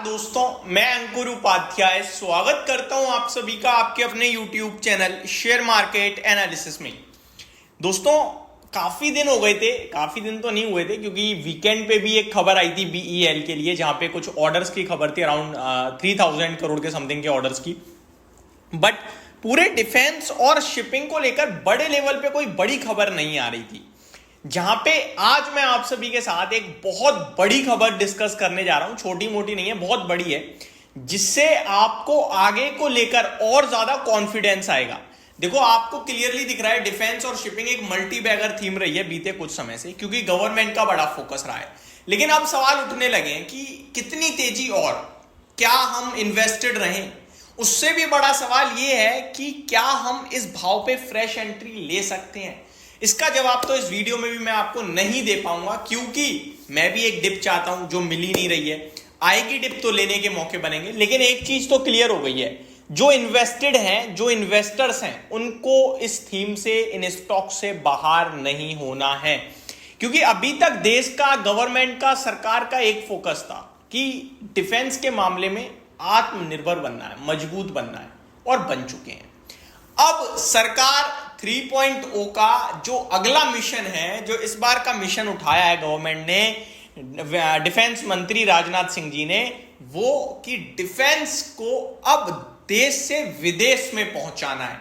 दोस्तों, मैं अंकुर उपाध्याय स्वागत करता हूं आप सभी का आपके अपने YouTube channel share market analysis में। दोस्तों, काफी दिन हो गए थे, काफी दिन तो नहीं हुए थे क्योंकि वीकेंड पे भी एक खबर आई थी बीईएल के लिए, जहां पे कुछ ऑर्डर्स की खबर थी, अराउंड 3000 करोड़ के समथिंग के ऑर्डर्स की। बट पूरे डिफेंस और शिपिंग को लेकर बड़े लेवल पे कोई बड़ी खबर नहीं आ रही थी, जहां पे आज मैं आप सभी के साथ एक बहुत बड़ी खबर डिस्कस करने जा रहा हूं। छोटी मोटी नहीं है, बहुत बड़ी है, जिससे आपको आगे को लेकर और ज्यादा कॉन्फिडेंस आएगा। देखो, आपको क्लियरली दिख रहा है डिफेंस और शिपिंग एक मल्टी बैगर थीम रही है बीते कुछ समय से, क्योंकि गवर्नमेंट का बड़ा फोकस रहा है। लेकिन अब सवाल उठने लगे हैं कि कितनी तेजी और क्या हम इन्वेस्टेड रहें। उससे भी बड़ा सवाल यह है कि क्या हम इस भाव पे फ्रेश एंट्री ले सकते हैं। इसका जवाब तो इस वीडियो में भी मैं आपको नहीं दे पाऊंगा, क्योंकि मैं भी एक डिप चाहता हूं जो मिल ही नहीं रही है। आएगी डिप तो लेने के मौके बनेंगे, लेकिन एक चीज तो क्लियर हो गई है, जो इन्वेस्टेड हैं, जो इन्वेस्टर्स हैं, उनको इस थीम से, इन स्टॉक से बाहर नहीं होना है। क्योंकि अभी तक देश का, गवर्नमेंट का, सरकार का एक फोकस था कि डिफेंस के मामले में आत्मनिर्भर बनना है, मजबूत बनना है, और बन चुके हैं। अब सरकार 3.0 का जो अगला मिशन है, जो इस बार का मिशन उठाया है गवर्नमेंट ने, डिफेंस मंत्री राजनाथ सिंह जी ने, वो कि डिफेंस को अब देश से विदेश में पहुंचाना है।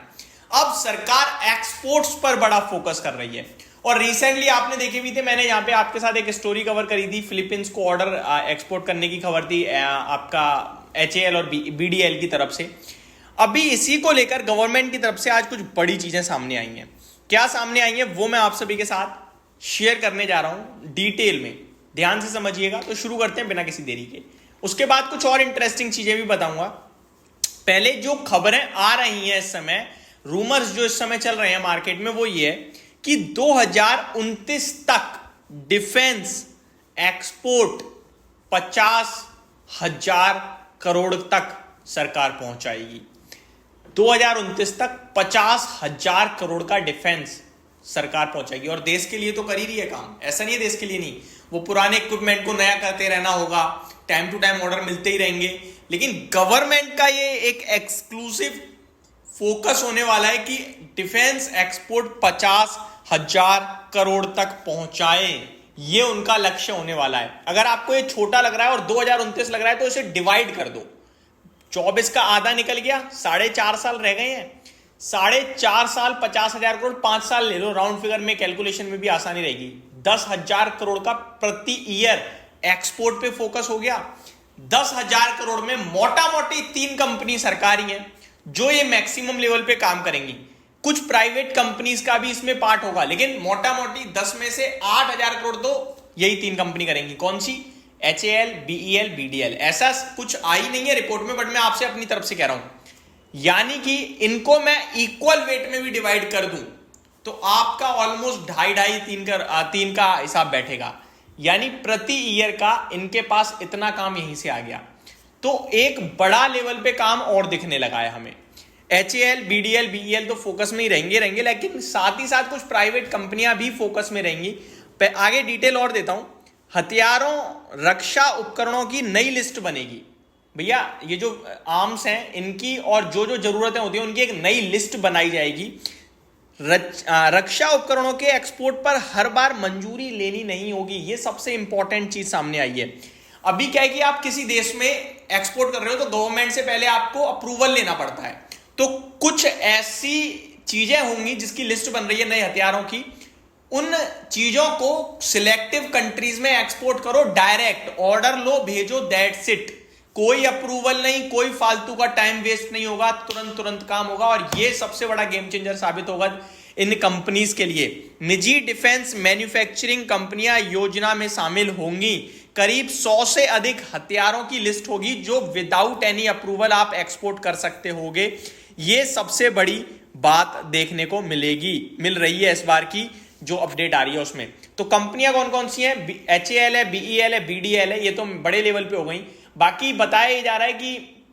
अब सरकार एक्सपोर्ट्स पर बड़ा फोकस कर रही है। और रिसेंटली आपने देखे भी थे, मैंने यहां पे आपके साथ एक स्टोरी कवर करी थी, फिलीपींस को ऑर्डर एक्सपोर्ट करने की खबर थी आपका HAL और BDL की तरफ से। अभी इसी को लेकर गवर्नमेंट की तरफ से आज कुछ बड़ी चीजें सामने आई हैं। क्या सामने आई हैं वो मैं आप सभी के साथ शेयर करने जा रहा हूं डिटेल में। ध्यान से समझिएगा। तो शुरू करते हैं बिना किसी देरी के। उसके बाद कुछ और इंटरेस्टिंग चीजें भी बताऊंगा। पहले जो खबरें आ रही हैं इस समय, रूमर्स जो इस समय चल रहे हैं मार्केट में, वो ये है कि 2029 तक डिफेंस एक्सपोर्ट 50,000 करोड़ तक सरकार पहुंचाएगी। 2029 तक 50,000 करोड़ का डिफेंस सरकार पहुंचाएगी। और देश के लिए तो कर ही रही है काम, ऐसा नहीं है देश के लिए नहीं। वो पुराने इक्विपमेंट को नया करते रहना होगा, टाइम टू टाइम ऑर्डर मिलते ही रहेंगे। लेकिन गवर्नमेंट का ये एक एक्सक्लूसिव फोकस होने वाला है कि डिफेंस एक्सपोर्ट 50,000 करोड़ तक पहुंचाए। ये उनका लक्ष्य होने वाला है। अगर आपको ये छोटा लग रहा है और 2029 लग रहा है, तो इसे डिवाइड कर दो। 24 का आधा निकल गया, 4.5 साल रह गए हैं। 4.5 साल 50,000 करोड़, 5 साल ले लो, राउंड फिगर में कैलकुलेशन में भी आसानी रहेगी। 10,000 करोड़ का प्रति ईयर एक्सपोर्ट पे फोकस हो गया। 10,000 करोड़ में मोटा मोटी 3 कंपनी सरकारी हैं जो ये मैक्सिमम लेवल पे काम करेंगी। कुछ प्राइवेट कंपनीज का भी इसमें पार्ट होगा, लेकिन मोटा मोटी 10 में से 8,000 करोड़ तो यही 3 कंपनी करेंगी। कौन सी? HAL, BEL, BDL। ऐसा कुछ आई नहीं है रिपोर्ट में, बट मैं आपसे अपनी तरफ से कह रहा हूं। यानी कि इनको मैं इक्वल वेट में भी डिवाइड कर दूं तो आपका ऑलमोस्ट 2.5 3 का हिसाब बैठेगा। यानी प्रति ईयर का इनके पास इतना काम यहीं से आ गया। तो एक बड़ा लेवल पे काम और दिखने लगा है हमें। HAL, BDL, BEL तो फोकस में ही रहेंगे, लेकिन साथ ही साथ कुछ प्राइवेट कंपनियां भी फोकस में रहेंगी। आगे डिटेल और देता हूं। हथियारों, रक्षा उपकरणों की नई लिस्ट बनेगी। भैया, ये जो आर्म्स हैं इनकी और जो जो जरूरतें होती हैं उनकी एक नई लिस्ट बनाई जाएगी। रक्षा उपकरणों के एक्सपोर्ट पर हर बार मंजूरी लेनी नहीं होगी। ये सबसे इंपॉर्टेंट चीज सामने आई है। अभी क्या है कि आप किसी देश में एक्सपोर्ट कर रहे हो तो गवर्नमेंट से पहले आपको अप्रूवल लेना पड़ता है। तो कुछ ऐसी चीजें होंगी जिसकी लिस्ट बन रही है नए हथियारों की। उन चीजों को सिलेक्टिव कंट्रीज में एक्सपोर्ट करो, डायरेक्ट ऑर्डर लो, भेजो, दैट्स इट। कोई अप्रूवल नहीं, कोई फालतू का टाइम वेस्ट नहीं होगा, तुरंत काम होगा। और यह सबसे बड़ा गेम चेंजर साबित होगा इन कंपनीज के लिए। निजी डिफेंस मैन्युफैक्चरिंग कंपनियां योजना में शामिल होंगी। करीब 100 से अधिक हथियारों की लिस्ट होगी जो विदाउट एनी अप्रूवल आप एक्सपोर्ट कर सकते होगे। यह सबसे बड़ी बात देखने को मिल रही है इस बार की जो अपडेट आ रही है उसमें। तो कंपनियां कौन कौन सी हैं? HAL है, BEL है, BDL है। ये तो बड़े लेवल पे हो गई। बाकी बताया जा रहा है कि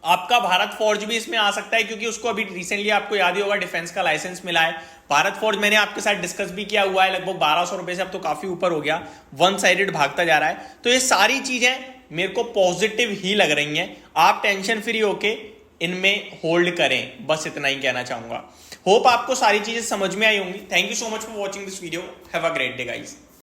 आपका भारत फोर्ज भी इसमें आ सकता है, क्योंकि उसको अभी रिसेंटली आपको याद ही होगा डिफेंस का लाइसेंस मिला है। भारत फोर्ज मैंने आपके साथ डिस्कस भी किया हुआ है, लगभग 1200 रुपए से अब तो काफी ऊपर हो गया, वन साइडेड भागता जा रहा है। तो ये सारी चीजें मेरे को पॉजिटिव ही लग रही हैं। आप टेंशन फ्री होके इनमें होल्ड करें, बस इतना ही कहना चाहूंगा। होप आपको सारी चीजें समझ में आई होंगी। Thank you so much for watching this video. Have a great day guys.